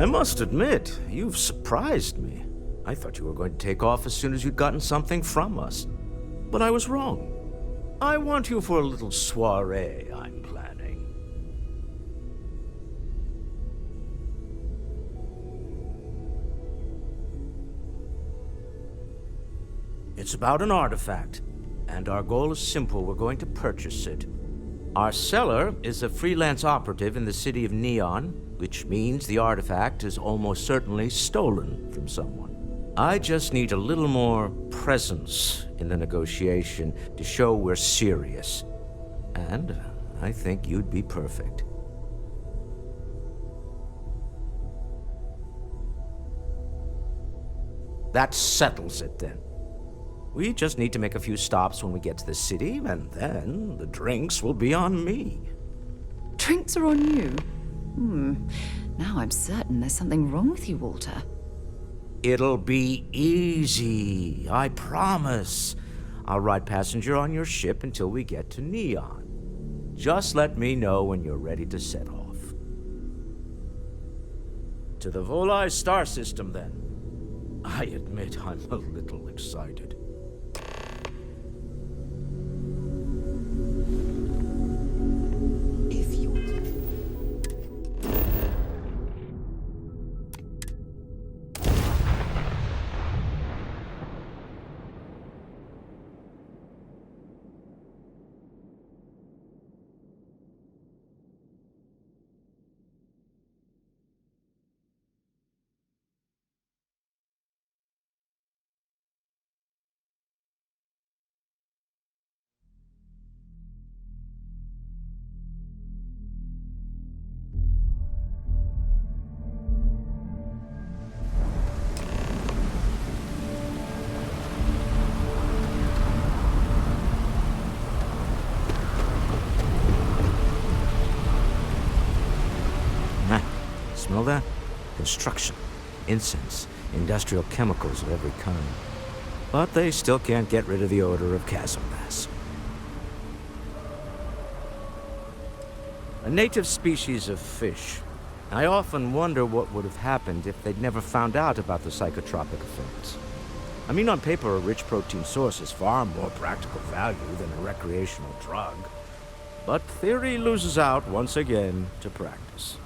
I must admit, you've surprised me. I thought you were going to take off as soon as you'd gotten something from us. But I was wrong. I want you for a little soiree I'm planning. It's about an artifact, and our goal is simple. We're going to purchase it. Our seller is a freelance operative in the city of Neon, which means the artifact is almost certainly stolen from someone. I just need a little more presence in the negotiation to show we're serious. And I think you'd be perfect. That settles it then. We just need to make a few stops when we get to the city, and then the drinks will be on me. Drinks are on you? Now I'm certain there's something wrong with you, Walter. It'll be easy, I promise. I'll ride passenger on your ship until we get to Neon. Just let me know when you're ready to set off. To the Volai star system, then. I admit I'm a little excited. Smell that? Construction, incense, industrial chemicals of every kind. But they still can't get rid of the odor of chasm gas. A native species of fish. I often wonder what would have happened if they'd never found out about the psychotropic effects. I mean, on paper, a rich protein source is far more practical value than a recreational drug. But theory loses out once again to practice.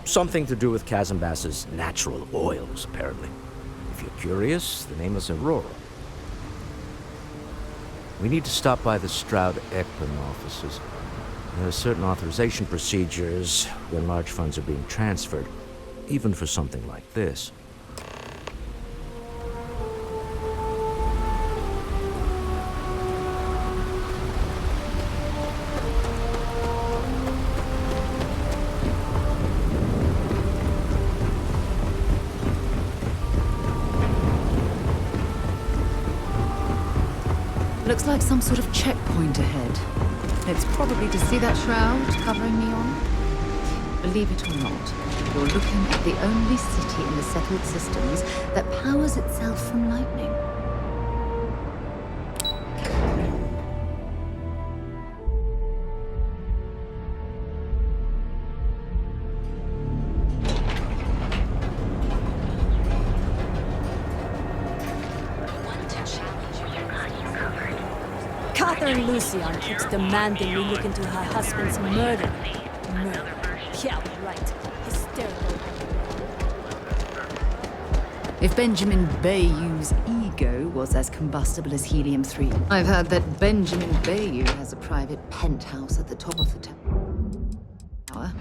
Something to do with Kazambas's natural oils, apparently. If you're curious, the name is Aurora. We need to stop by the Stroud-Ekman offices. There are certain authorization procedures when large funds are being transferred, even for something like this. Looks like some sort of checkpoint ahead. It's probably to see that shroud covering Neon. Believe it or not, you're looking at the only city in the settled systems that powers itself from lightning. Catherine Lucian keeps demanding we look into her husband's murder. Yeah, right. Hysterical. If Benjamin Bayou's ego was as combustible as helium-3, I've heard that Benjamin Bayou has a private penthouse at the top of the tower.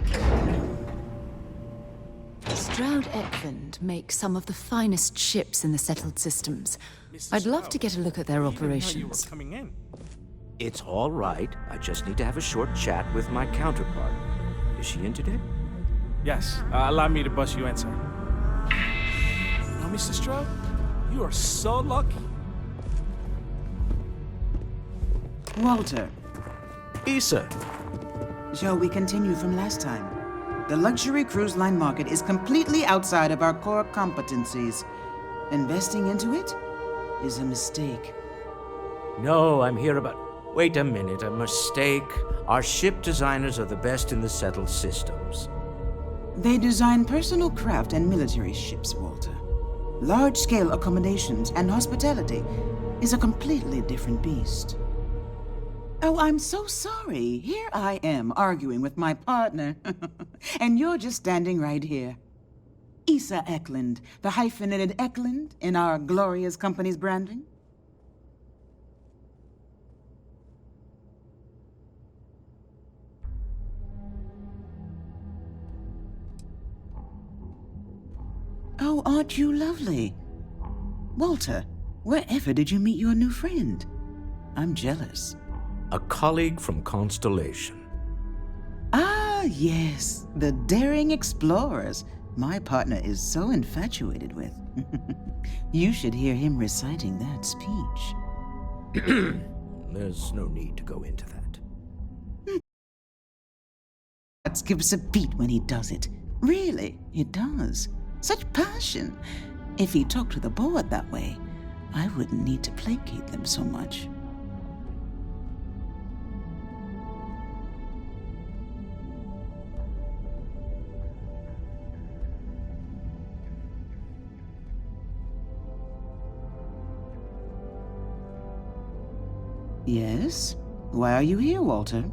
Stroud-Ekman makes some of the finest ships in the settled systems. I'd love to get a look at their operations. It's all right. I just need to have a short chat with my counterpart. Is she in today? Yes. Allow me to bust you in, sir. Now, Mr. Stroud, you are so lucky. Walter, Issa. shall we continue from last time? The luxury cruise line market is completely outside of our core competencies. Investing into it is a mistake. No, I'm here about... Wait a minute, a mistake. Our ship designers are the best in the settled systems. They design personal craft and military ships, Walter. Large-scale accommodations and hospitality is a completely different beast. Oh, I'm so sorry. Here I am arguing with my partner, and you're just standing right here. Issa Eklund, the hyphenated Eklund in our glorious company's branding. Oh, aren't you lovely? Walter, wherever did you meet your new friend? I'm jealous. A colleague from Constellation. Ah, yes, the daring explorers my partner is so infatuated with. You should hear him reciting that speech. There's no need to go into that. That skips a beat when he does it. Really, it does. Such passion. If he talked to the board that way, I wouldn't need to placate them so much. Yes? Why are you here, Walter?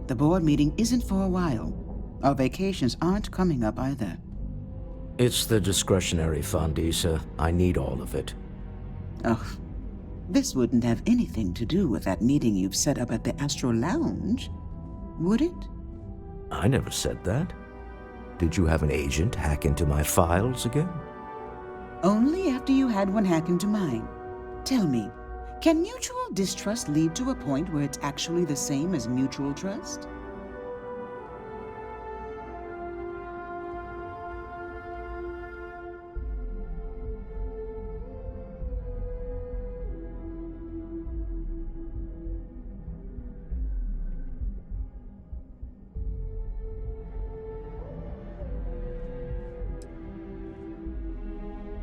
The board meeting isn't for a while. Our vacations aren't coming up either. It's the discretionary fund, Issa. I need all of it. Oh, this wouldn't have anything to do with that meeting you've set up at the Astro Lounge, would it? I never said that. Did you have an agent hack into my files again? Only after you had one hack into mine. Tell me, can mutual distrust lead to a point where it's actually the same as mutual trust?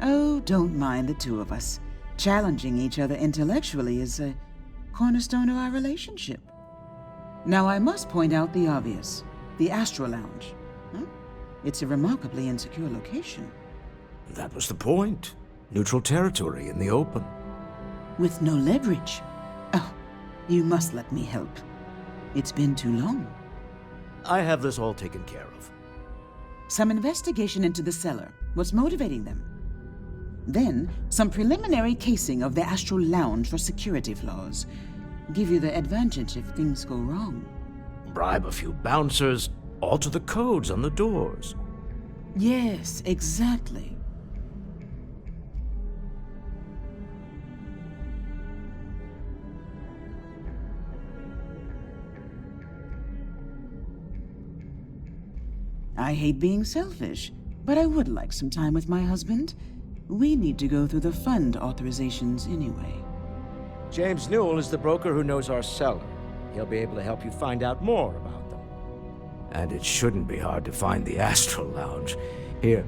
Oh, don't mind the two of us. Challenging each other intellectually is a cornerstone of our relationship. Now, I must point out the obvious. The Astro Lounge. Huh? It's a remarkably insecure location. That was the point. Neutral territory in the open. With no leverage. Oh, you must let me help. It's been too long. I have this all taken care of. Some investigation into the cellar. What's motivating them? Then, some preliminary casing of the Astral Lounge for security flaws. Give you the advantage if things go wrong. Bribe a few bouncers, alter the codes on the doors. Yes, exactly. I hate being selfish, but I would like some time with my husband. We need to go through the fund authorizations anyway. James Newell is the broker who knows our cellar. He'll be able to help you find out more about them. And it shouldn't be hard to find the Astral Lounge. Here,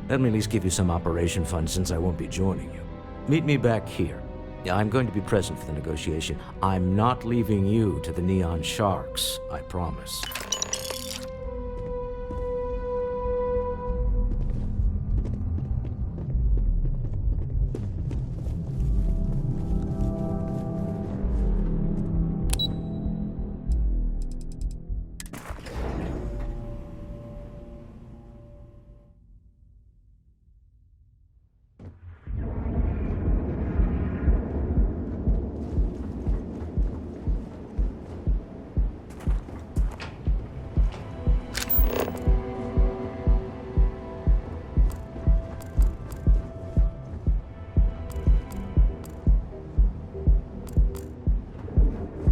let me at least give you some operation funds since I won't be joining you. Meet me back here. I'm going to be present for the negotiation. I'm not leaving you to the Neon Sharks, I promise.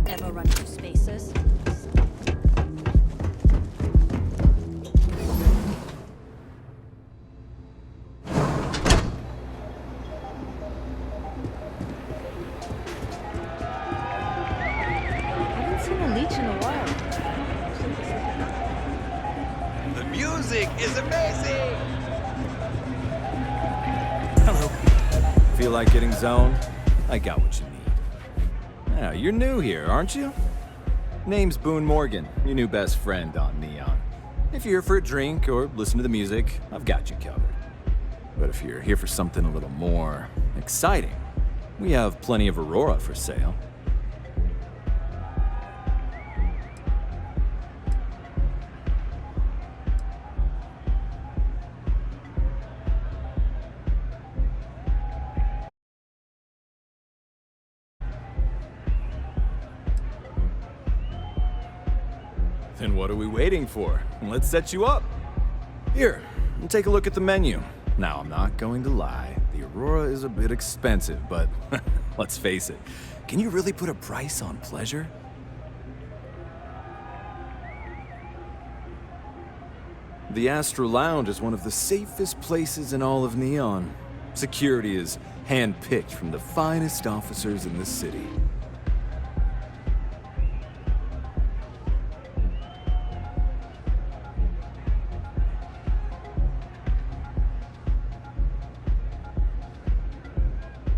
Ever run through spaces? Haven't seen a leech in a while. The music is amazing! Hello. Feel like getting zoned? I got what you need. Now, you're new here, aren't you? Name's Boone Morgan, your new best friend on Neon. If you're here for a drink or listen to the music, I've got you covered. But if you're here for something a little more exciting, we have plenty of Aurora for sale. Then what are we waiting for? Let's set you up. Here, take a look at the menu. Now, I'm not going to lie. The Aurora is a bit expensive, but let's face it. Can you really put a price on pleasure? The Astra Lounge is one of the safest places in all of Neon. Security is handpicked from the finest officers in the city.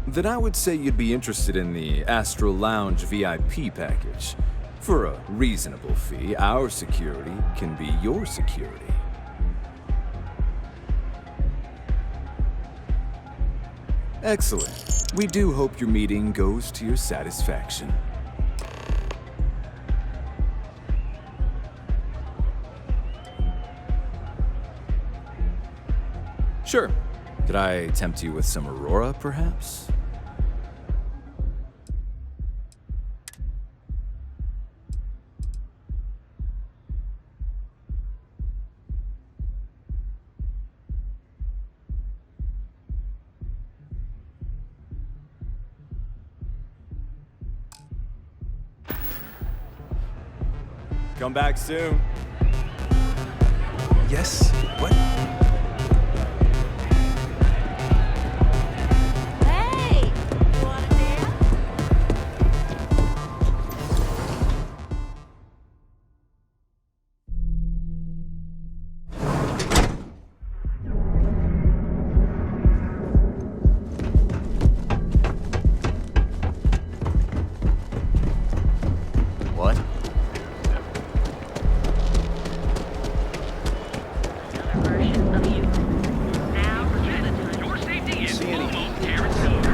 Then I would say you'd be interested in the Astral Lounge VIP package. For a reasonable fee, our security can be your security. Excellent. We do hope your meeting goes to your satisfaction. Sure. Could I tempt you with some Aurora, perhaps? Come back soon. Yes? What? Hey! You wanna dance? What? Version of you. Now, your safety is almost guaranteed.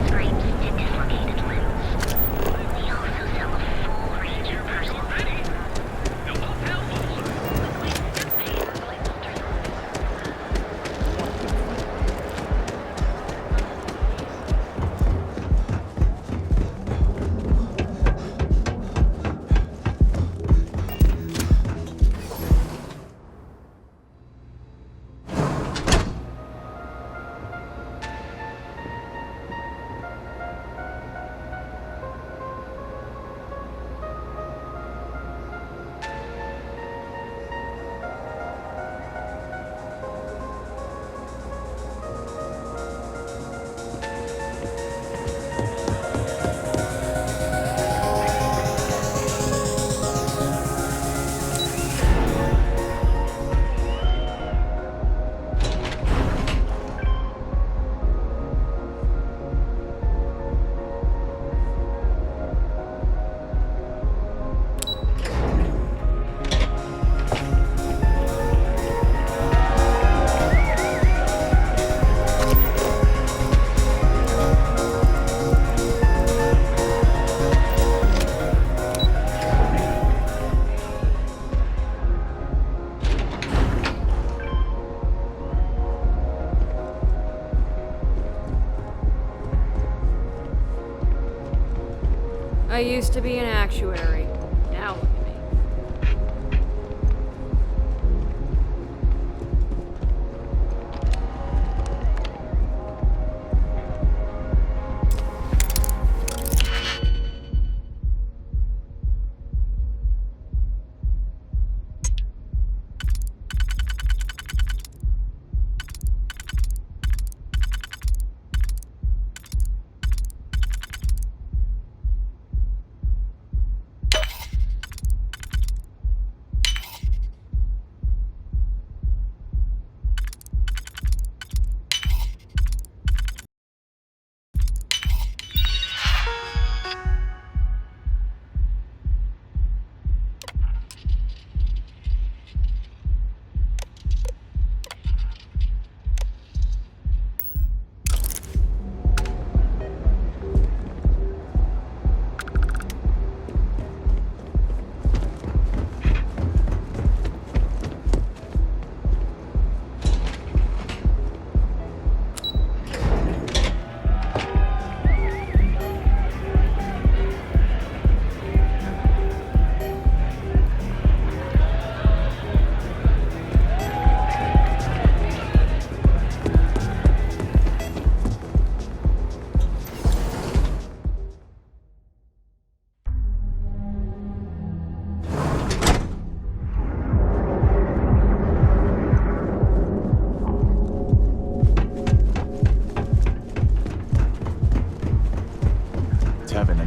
Scrapes and dislocated limbs. We also sell a full range of personal Ready? The hotel I used to be an actuary. Now look at me.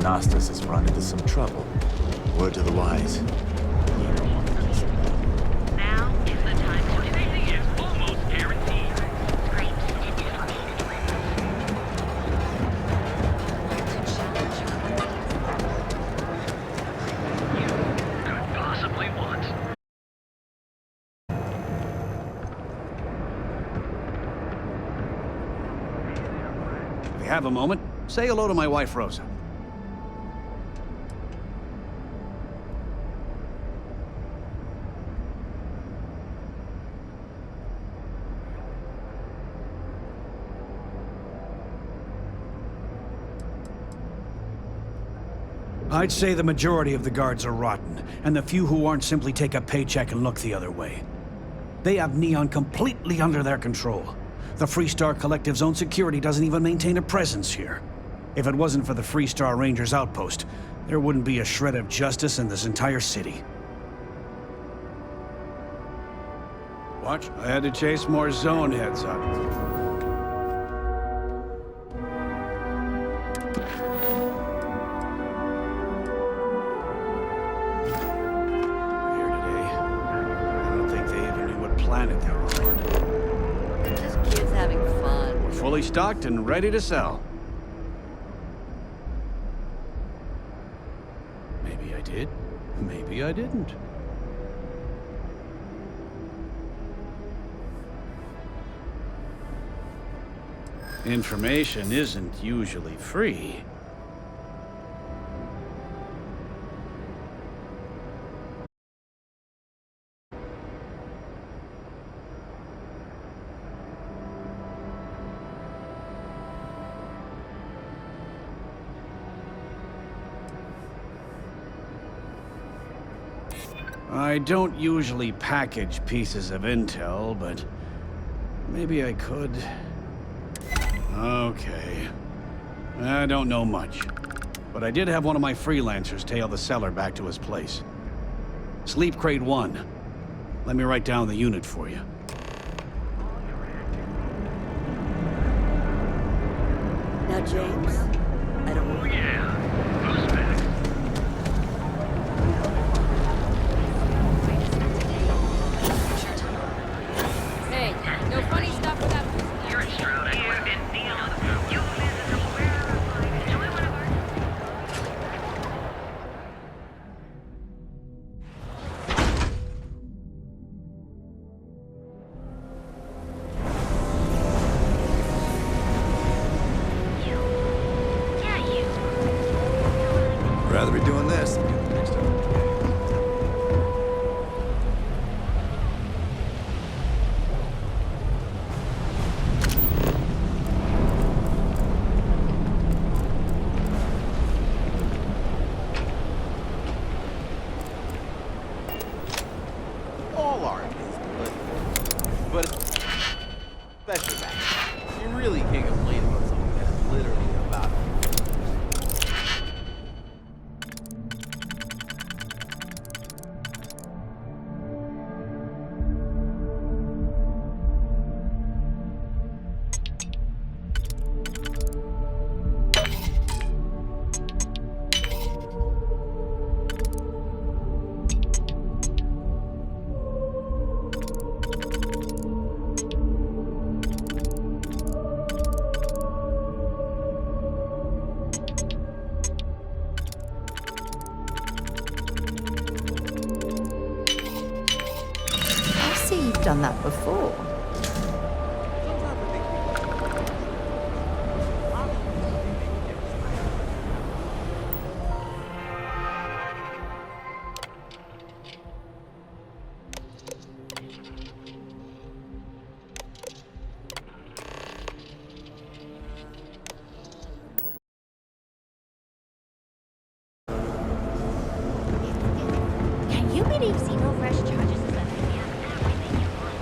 Costas has run into some trouble. Word to the wise. Now is the time to safety is almost guaranteed. Scrapes and dislocated Could possibly want. If you have a moment, say hello to my wife, Rosa. I'd say the majority of the guards are rotten, and the few who aren't simply take a paycheck and look the other way. They have Neon completely under their control. The Freestar Collective's own security doesn't even maintain a presence here. If it wasn't for the Freestar Rangers outpost, there wouldn't be a shred of justice in this entire city. Watch, I had to chase more zone heads up. Here today. I don't think they even knew what planet they were on. They're just kids having fun. We're fully stocked and ready to sell. Maybe I did. Maybe I didn't. Information isn't usually free. I don't usually package pieces of intel, but maybe I could. Okay. I don't know much, but I did have one of my freelancers tail the seller back to his place. Sleep Crate 1. Let me write down the unit for you. Now, James, I don't know. Yeah. Who's back? Hey, no funny stuff without... You're in Stroud here in Neon. You live in the square of life. Enjoy one of our... Rather be doing this than get the next time. All art is political, but especially that. You really can't complain about something that's literally about I see you've done that before. Can you believe Xeno Fresh charges us everything you want?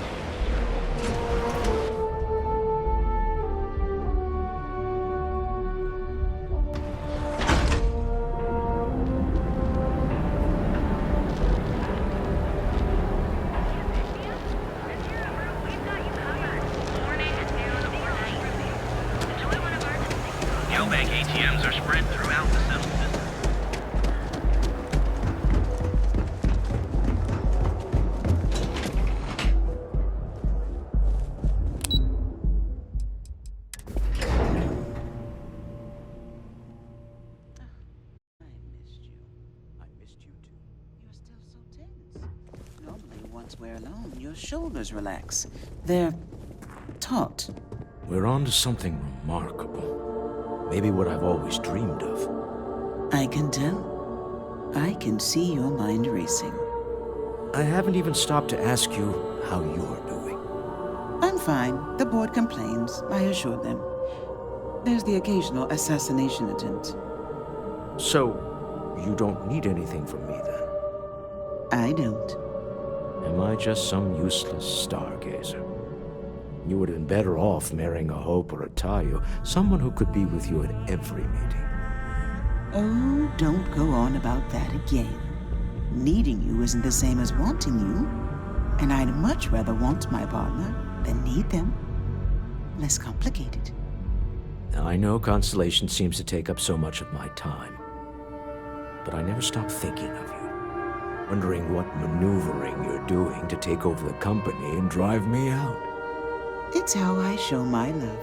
arms wear alone, your shoulders relax. They're taut. We're on to something remarkable. Maybe what I've always dreamed of. I can tell. I can see your mind racing. I haven't even stopped to ask you how you're doing. I'm fine. The board complains, I assured them. There's the occasional assassination attempt. So, you don't need anything from me then? I don't. Am I just some useless stargazer? You would have been better off marrying a Hope or a Tayo, someone who could be with you at every meeting. Oh, don't go on about that again. Needing you isn't the same as wanting you. And I'd much rather want my partner than need them. Less complicated. I know Constellation seems to take up so much of my time. But I never stop thinking of you. Wondering what maneuvering you're doing to take over the company and drive me out. It's how I show my love.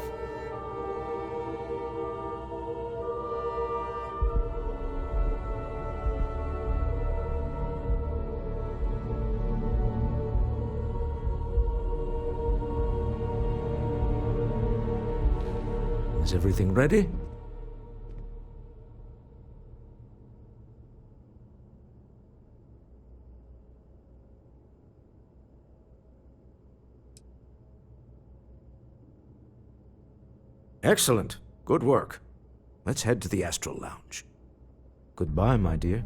Is everything ready? Excellent. Good work. Let's head to the Astral Lounge. Goodbye, my dear.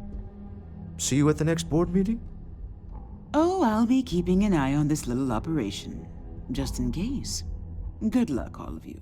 See you at the next board meeting? Oh, I'll be keeping an eye on this little operation, just in case. Good luck, all of you.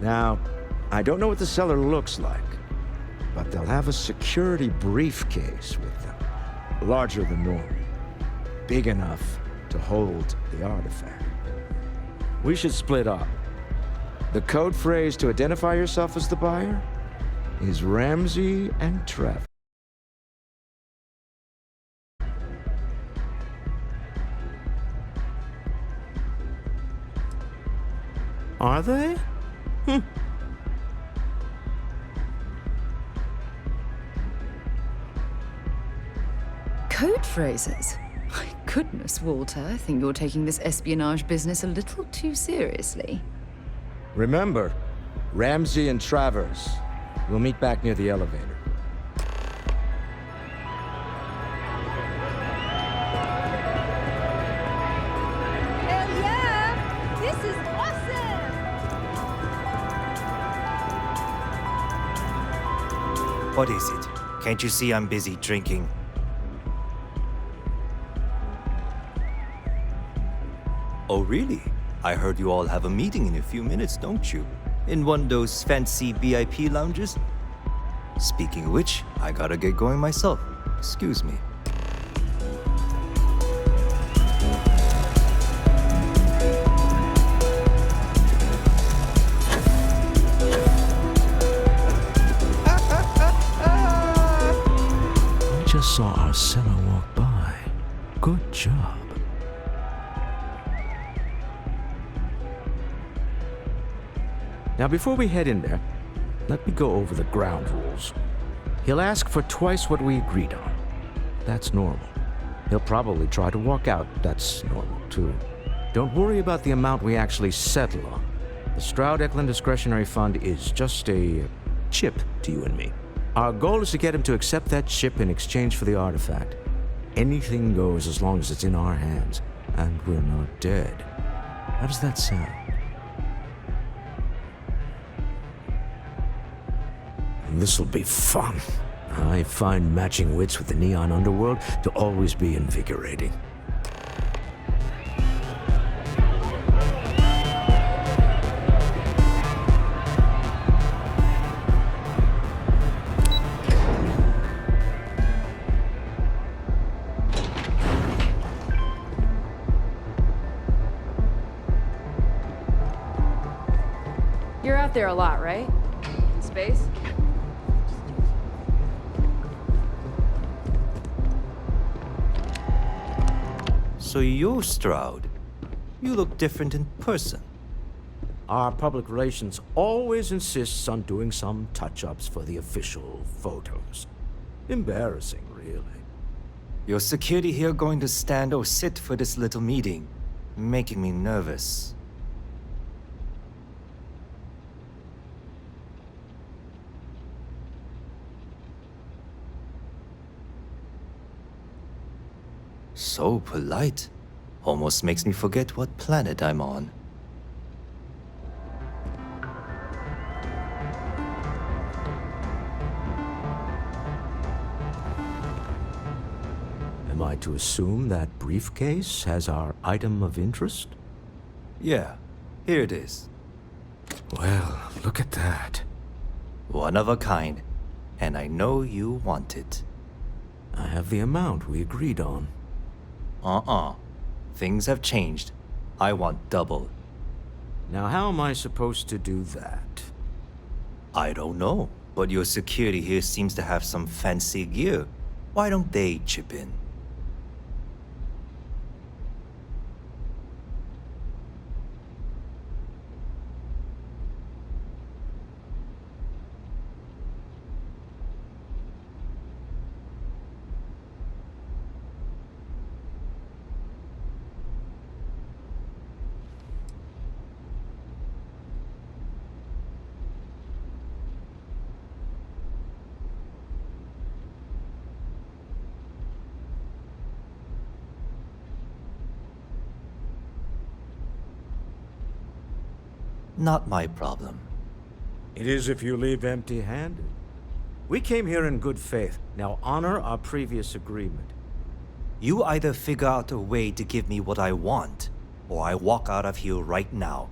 Now, I don't know what the cellar looks like, but they'll have a security briefcase with them. Larger than normal. Big enough to hold the artifact. We should split up. The code phrase to identify yourself as the buyer is Ramsey and Trevor. Are they? Code phrases? My goodness, Walter, I think you're taking this espionage business a little too seriously. Remember, Ramsey and Travers. We'll meet back near the elevator. Hell yeah! This is awesome! What is it? Can't you see I'm busy drinking? Oh, really? I heard you all have a meeting in a few minutes, don't you? In one of those fancy VIP lounges? Speaking of which, I gotta get going myself. Excuse me. I just saw our seller walk by. Good job. Now, before we head in there, let me go over the ground rules. He'll ask for twice what we agreed on. That's normal. He'll probably try to walk out. That's normal, too. Don't worry about the amount we actually settle on. The Stroud-Eklund Discretionary Fund is just a chip to you and me. Our goal is to get him to accept that chip in exchange for the artifact. Anything goes as long as it's in our hands, and we're not dead. How does that sound? This'll be fun. I find matching wits with the neon underworld to always be invigorating. You're out there a lot, right? In space? So you're Stroud. You look different in person. Our public relations always insists on doing some touch-ups for the official photos. Embarrassing, really. Your security here going to stand or sit for this little meeting, making me nervous. So polite. Almost makes me forget what planet I'm on. Am I to assume that briefcase has our item of interest? Yeah, here it is. Well, look at that. One of a kind, and I know you want it. I have the amount we agreed on. Things have changed. I want double. Now, how am I supposed to do that? I don't know, but your security here seems to have some fancy gear. Why don't they chip in? Not my problem. It is if you leave empty-handed. We came here in good faith. Now honor our previous agreement. You either figure out a way to give me what I want, or I walk out of here right now.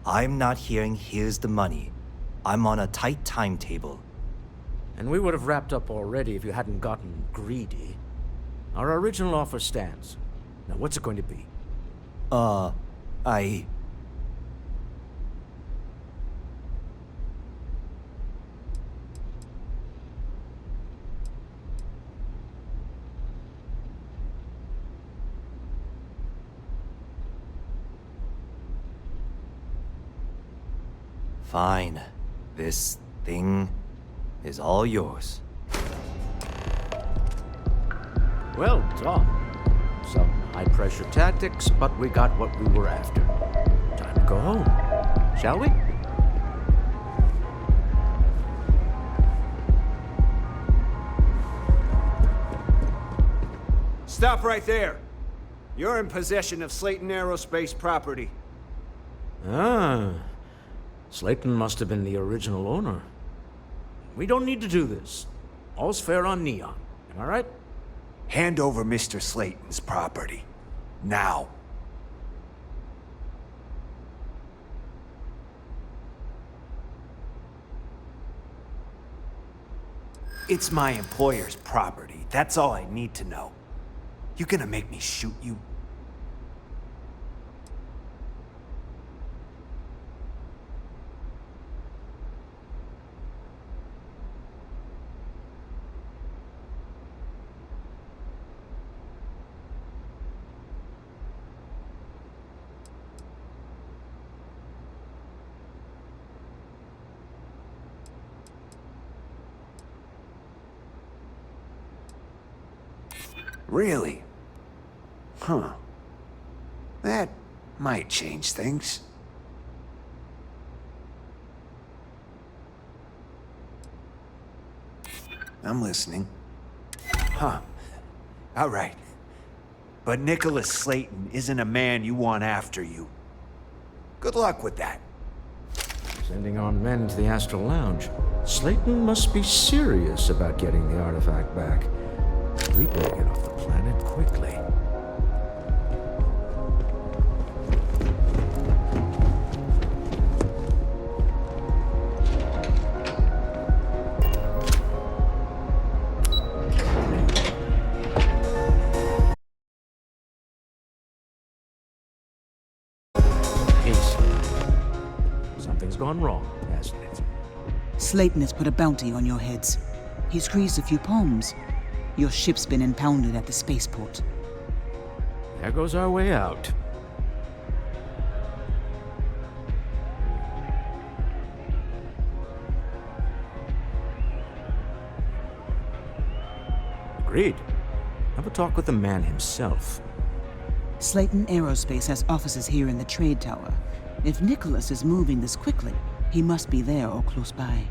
I'm not hearing here's the money. I'm on a tight timetable. And we would have wrapped up already if you hadn't gotten greedy. Our original offer stands. Now, what's it going to be? Fine. This thing is all yours. Well done. Some high-pressure tactics, but we got what we were after. Time to go home, shall we? Stop right there. You're in possession of Slayton Aerospace property. Ah. Slayton must have been the original owner. We don't need to do this. All's fair on Neon. Am I right? Hand over Mr. Slayton's property. Now. It's my employer's property. That's all I need to know. You gonna make me shoot you? Really? Huh. That might change things. I'm listening. Huh. All right. but Nicholas Slayton isn't a man you want after you. Good luck with that. Sending on men to the Astral Lounge. Slayton must be serious about getting the artifact back. We better get off the planet quickly. Something's gone wrong, hasn't it? Slayton has put a bounty on your heads. He's greased a few palms. Your ship's been impounded at the spaceport. There goes our way out. Agreed. Have a talk with the man himself. Slayton Aerospace has offices here in the trade tower. If Nicholas is moving this quickly, he must be there or close by.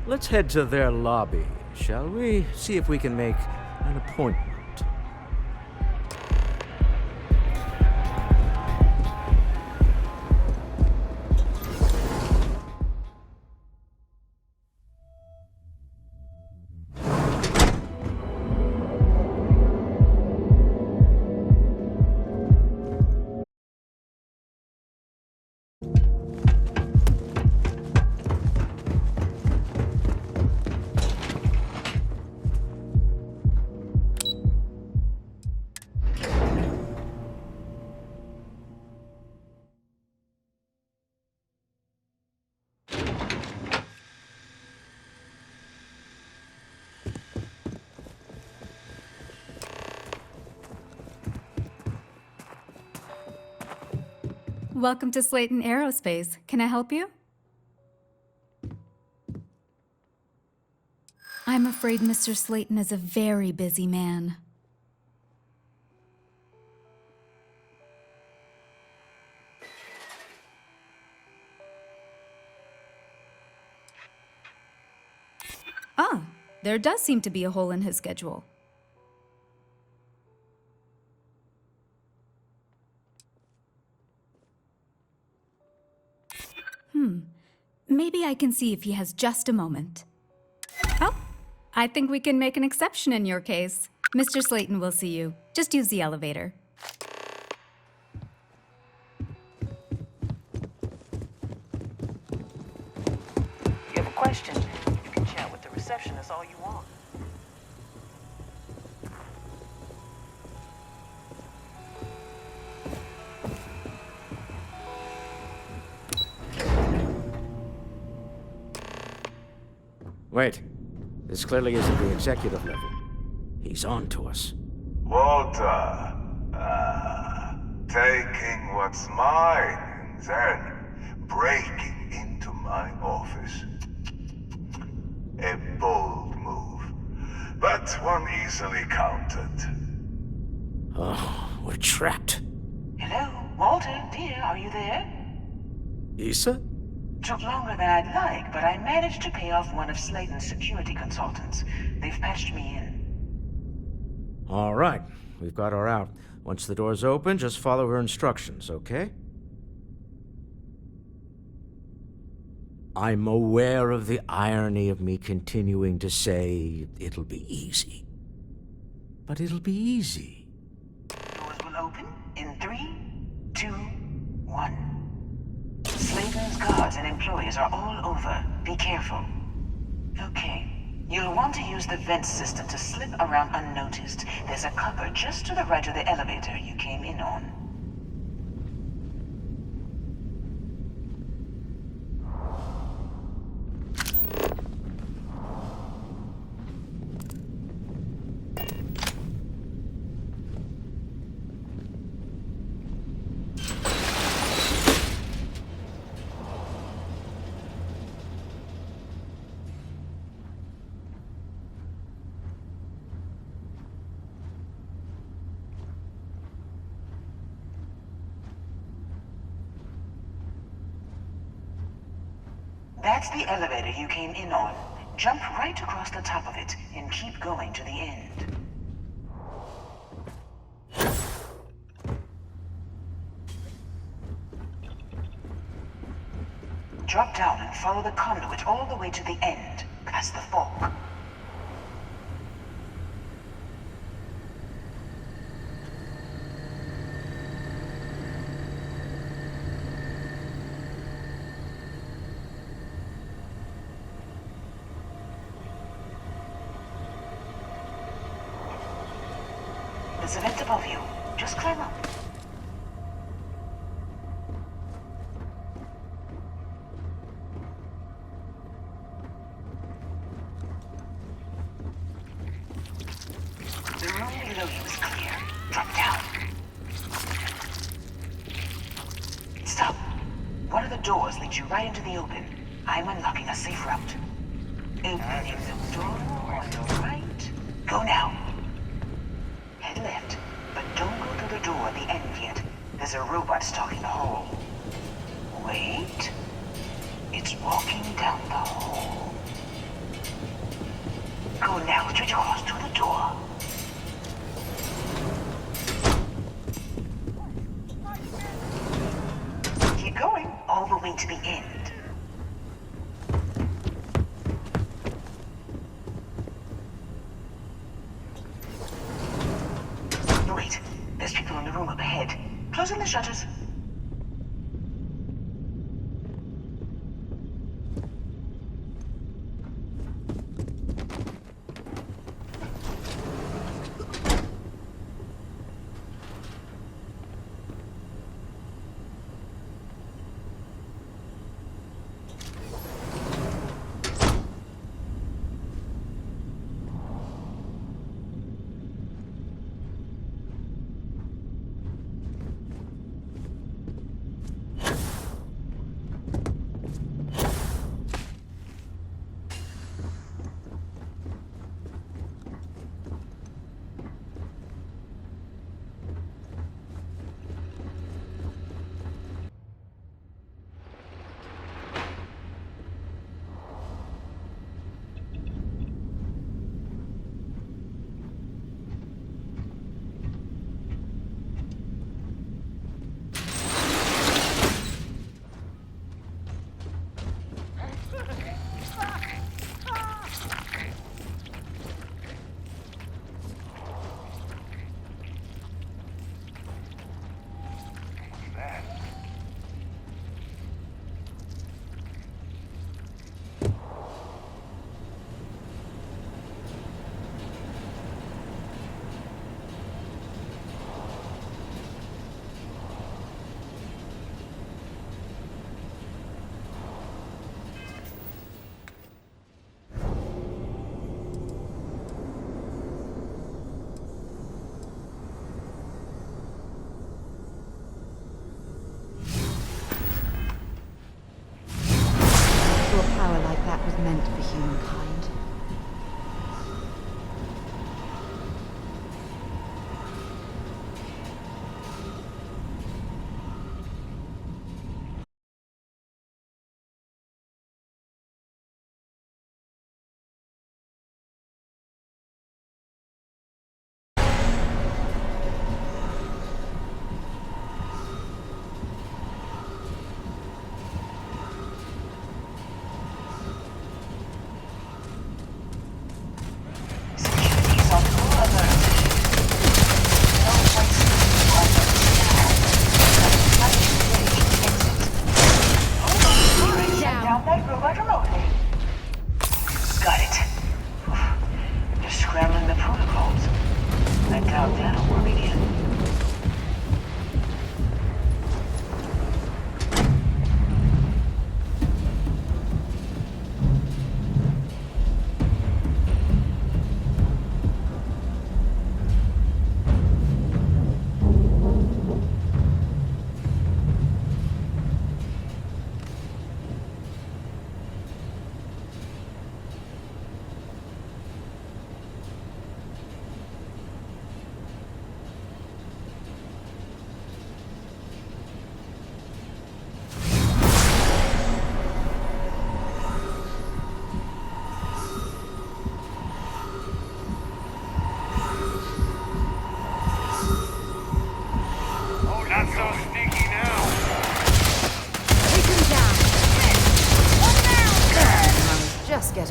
Let's head to their lobby, shall we? See if we can make an appointment. Welcome to Slayton Aerospace. Can I help you? I'm afraid Mr. Slayton is a very busy man. Ah, there does seem to be a hole in his schedule. Maybe I can see if he has just a moment. Oh, I think we can make an exception in your case. Mr. Slayton will see you. Just use the elevator. You have a question? You can chat with the receptionist all you want. Wait. This clearly isn't the executive level. He's on to us. Walter. Taking what's mine, then breaking into my office. A bold move, but one easily countered. Oh, we're trapped. Hello, Walter, dear, are you there? Issa? Took longer than I'd like, but I managed to pay off one of Slayton's security consultants. They've patched me in. All right. We've got her out. Once the door's open, just follow her instructions, okay? I'm aware of the irony of me continuing to say it'll be easy. But it'll be easy. Doors will open in 3, 2, 1. Slayton's guards and employees are all over. Be careful. Okay. You'll want to use the vent system to slip around unnoticed. There's a cupboard just to the right of the elevator you came in on. That's the elevator you came in on. Jump right across the top of it and keep going to the end. Drop down and follow the conduit all the way to the end, past the fork. There's a vent above you. Just climb up. The room below you is clear. Drop down. Stop. One of the doors leads you right into the open. I'm unlocking a safe route. Opening the door on your right. Go now. Head left, but don't go through the door at the end yet. There's a robot stalking the hall. Wait. It's walking down the hall. Go now, straight across to the door. Keep going, all the way to the end. Wait, there's people in the room up ahead. Closing the shutters.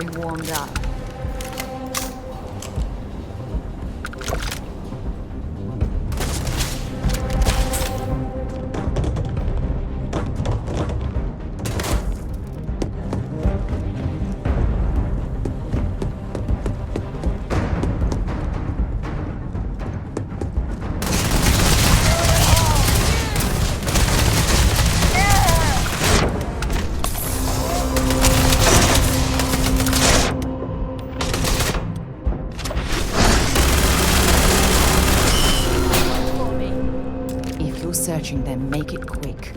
getting warmed up. Searching them, make it quick.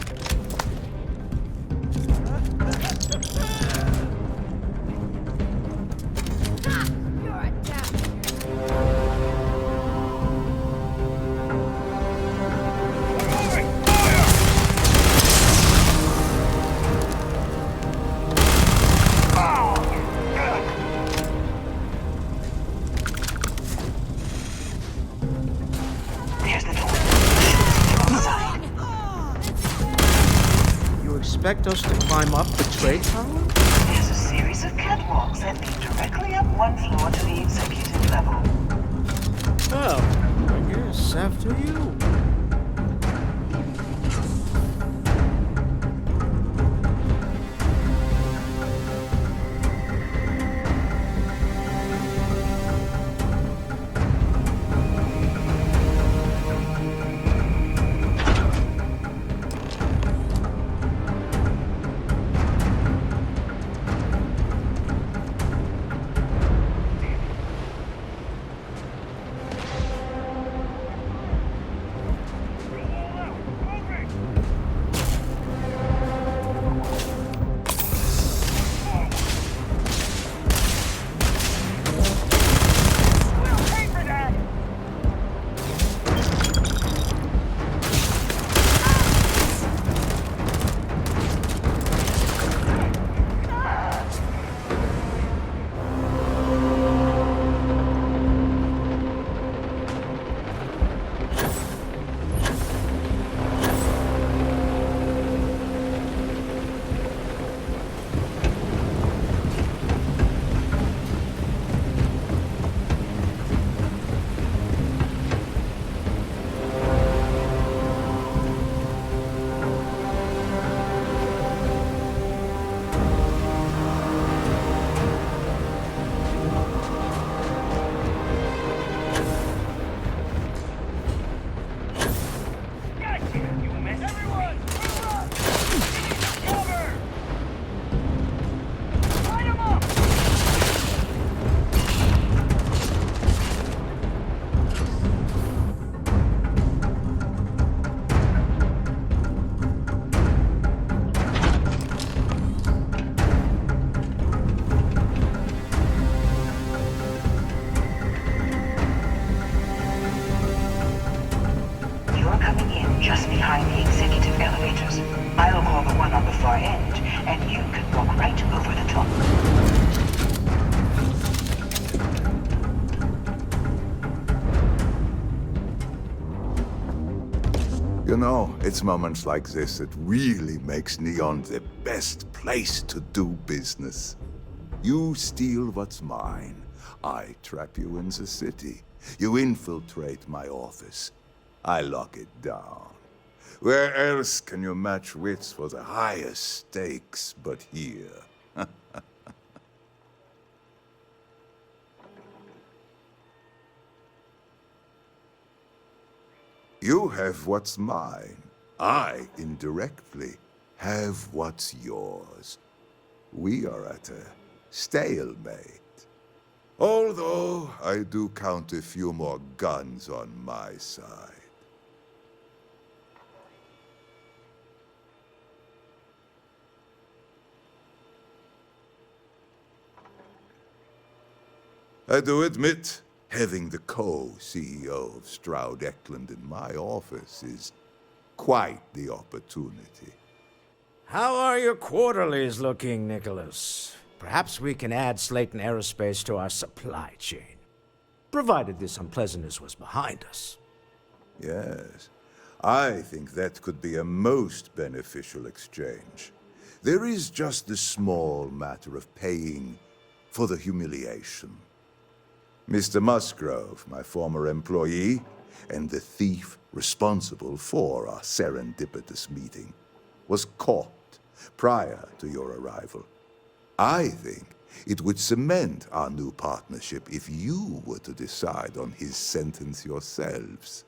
Expect us to climb up the trade tower? There's a series of catwalks that lead directly up one floor to the executive level. Well, I guess after you. just behind the executive elevators. I'll call the one on the far end, and you can walk right over the top. You know, it's moments like this that really makes Neon the best place to do business. You steal what's mine. I trap you in the city. You infiltrate my office. I lock it down. Where else can you match wits for the highest stakes but here? You have what's mine. I, indirectly, have what's yours. We are at a stalemate. Although I do count a few more guns on my side. I do admit, having the co-CEO of Stroud Eklund in my office is quite the opportunity. How are your quarterlies looking, Nicholas? Perhaps we can add Slayton Aerospace to our supply chain, provided this unpleasantness was behind us. Yes, I think that could be a most beneficial exchange. There is just the small matter of paying for the humiliation. Mr. Musgrove, my former employee, and the thief responsible for our serendipitous meeting, was caught prior to your arrival. I think it would cement our new partnership if you were to decide on his sentence yourselves.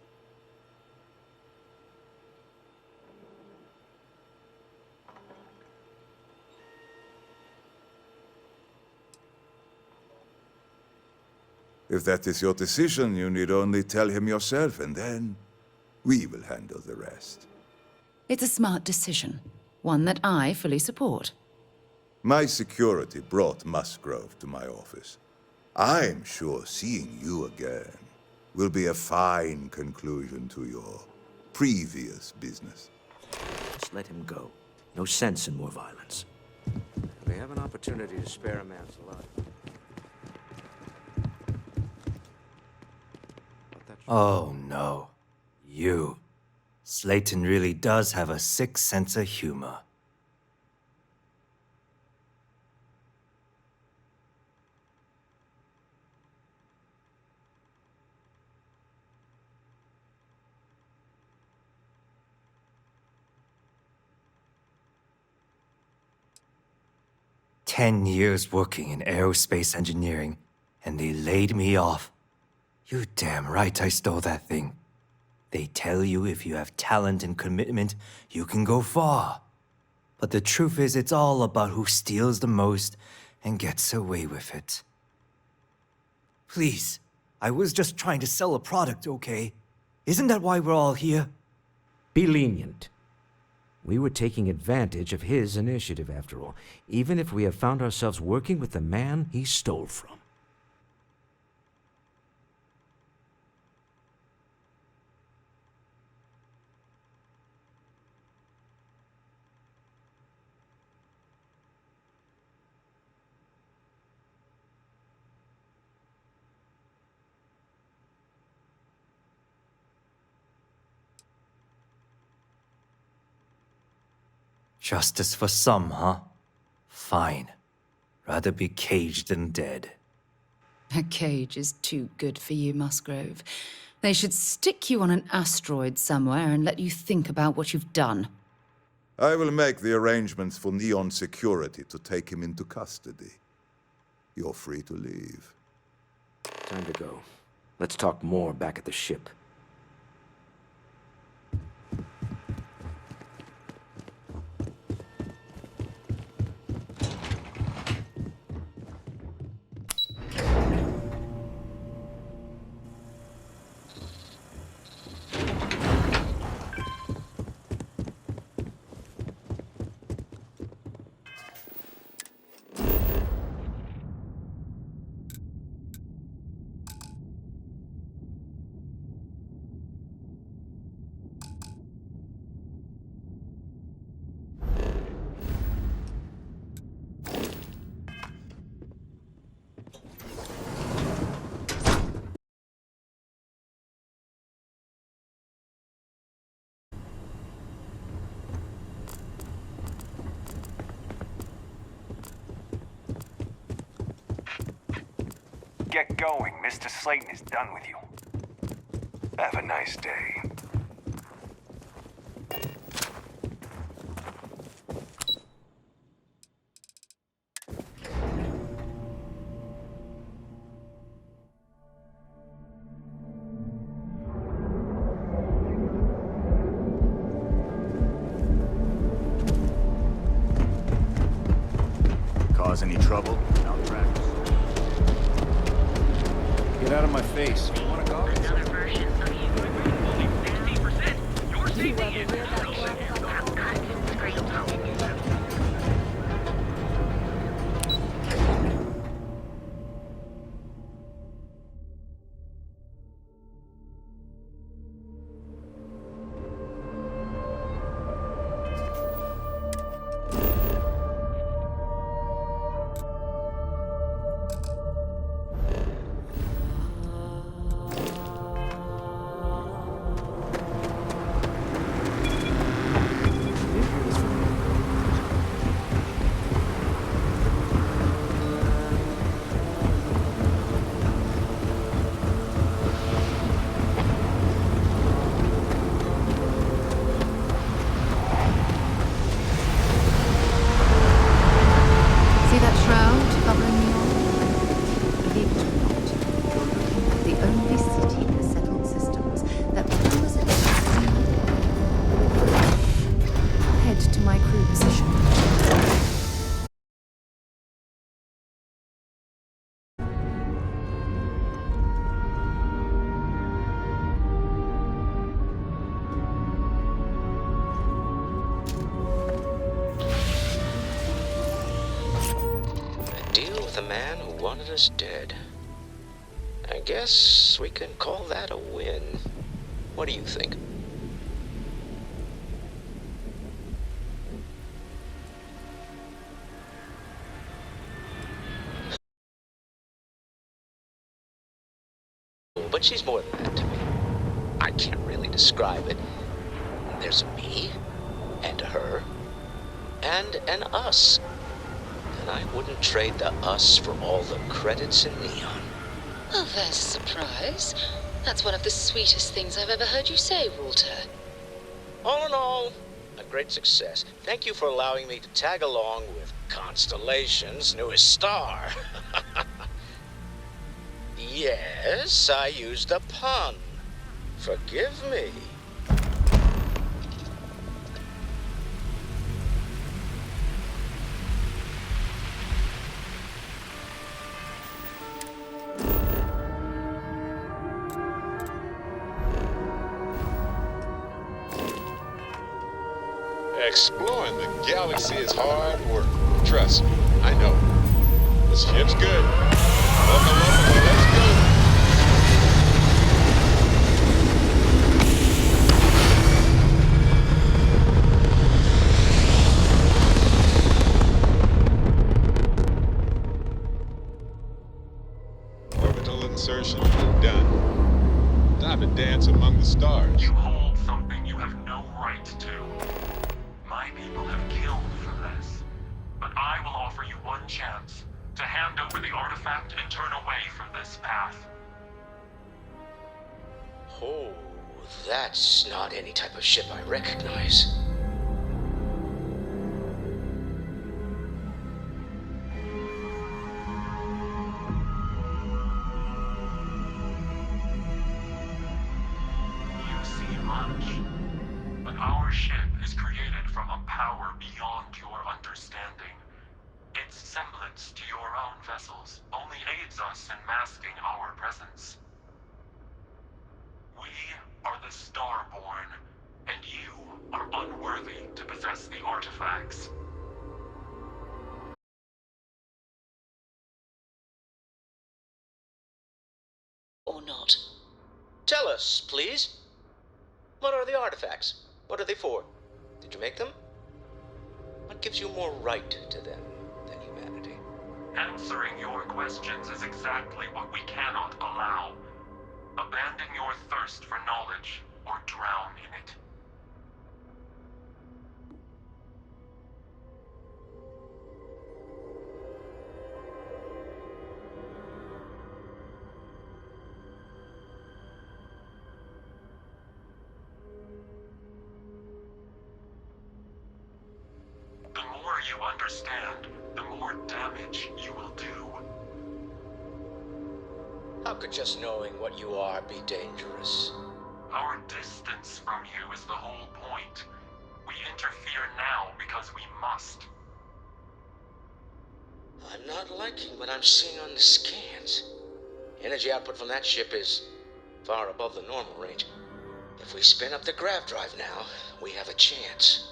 If that is your decision, you need only tell him yourself, and then we will handle the rest. It's a smart decision, one that I fully support. My security brought Musgrove to my office. I'm sure seeing you again will be a fine conclusion to your previous business. Just let him go. No sense in more violence. We have an opportunity to spare a man's life. Oh no. You. Slayton really does have a sick sense of humor. "10 years working in aerospace engineering, and they laid me off. You damn right I stole that thing. They tell you if you have talent and commitment, you can go far. But the truth is, it's all about who steals the most and gets away with it. Please, I was just trying to sell a product, okay? Isn't that why we're all here?" Be lenient. We were taking advantage of his initiative, after all, even if we have found ourselves working with the man he stole from. Justice for some, huh? Fine. Rather be caged than dead. A cage is too good for you, Musgrove. They should stick you on an asteroid somewhere and let you think about what you've done. I will make the arrangements for Neon Security to take him into custody. You're free to leave. Time to go. Let's talk more back at the ship. Get going. Mr. Slayton is done with you. Have a nice day. Cause any trouble? Malpractice. Get out of my face. You wanna go? Another version of you. Only 60%. Your safety is the man who wanted us dead. I guess we can call that a win. What do you think? But she's more than that to me. I can't really describe it. There's a me, and a her, and an us. And I wouldn't trade the us for all the credits in Neon. Well, there's a surprise. That's one of the sweetest things I've ever heard you say, Walter. All in all, a great success. Thank you for allowing me to tag along with Constellation's newest star. Yes, I used a pun. Forgive me. Exploring the galaxy is hard work. Trust me, I know. This ship's good. Welcome, let's go. Orbital insertion done. Time to dance among the stars. You hold something you have no right to. My people have killed for this. But I will offer you one chance to hand over the artifact and turn away from this path. Oh, that's not any type of ship I recognize. You see much, but our ship is created from a power beyond your understanding. Its semblance to your own vessels only aids us in masking our presence. We are the Starborn, and you are unworthy to possess the artifacts. Or not. Tell us, please. What are the artifacts? What are they for? Did you make them? What gives you more right to them than humanity? Answering your questions is exactly what we cannot allow. Abandon your thirst for knowledge, or drown in it. The more you understand, the more damage you will do. How could just knowing what you are be dangerous? Our distance from you is the whole point. We interfere now because we must. I'm not liking what I'm seeing on the scans. Energy output from that ship is far above the normal range. If we spin up the grav drive now, we have a chance.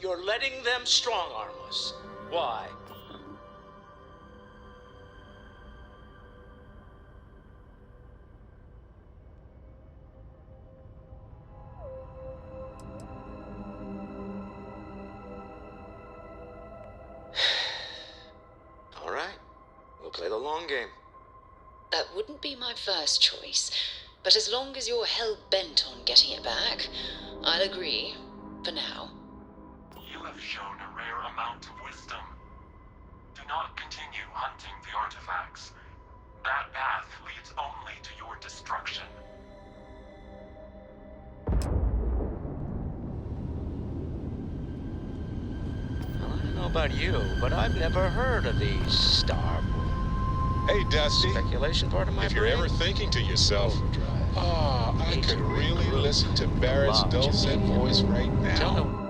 You're letting them strong-arm us. Why? All right. We'll play the long game. That wouldn't be my first choice, but as long as you're hell-bent on getting it back, I'll agree, for now. You have shown a rare amount of wisdom. Do not continue hunting the artifacts. That path leads only to your destruction. Well, I don't know about you, but I've never heard of these Starborn. Hey, Dusty. Speculation part of my If you're brain? ever thinking to yourself, Overdrive. Oh, I could really listen to Barrett's dulcet voice right now.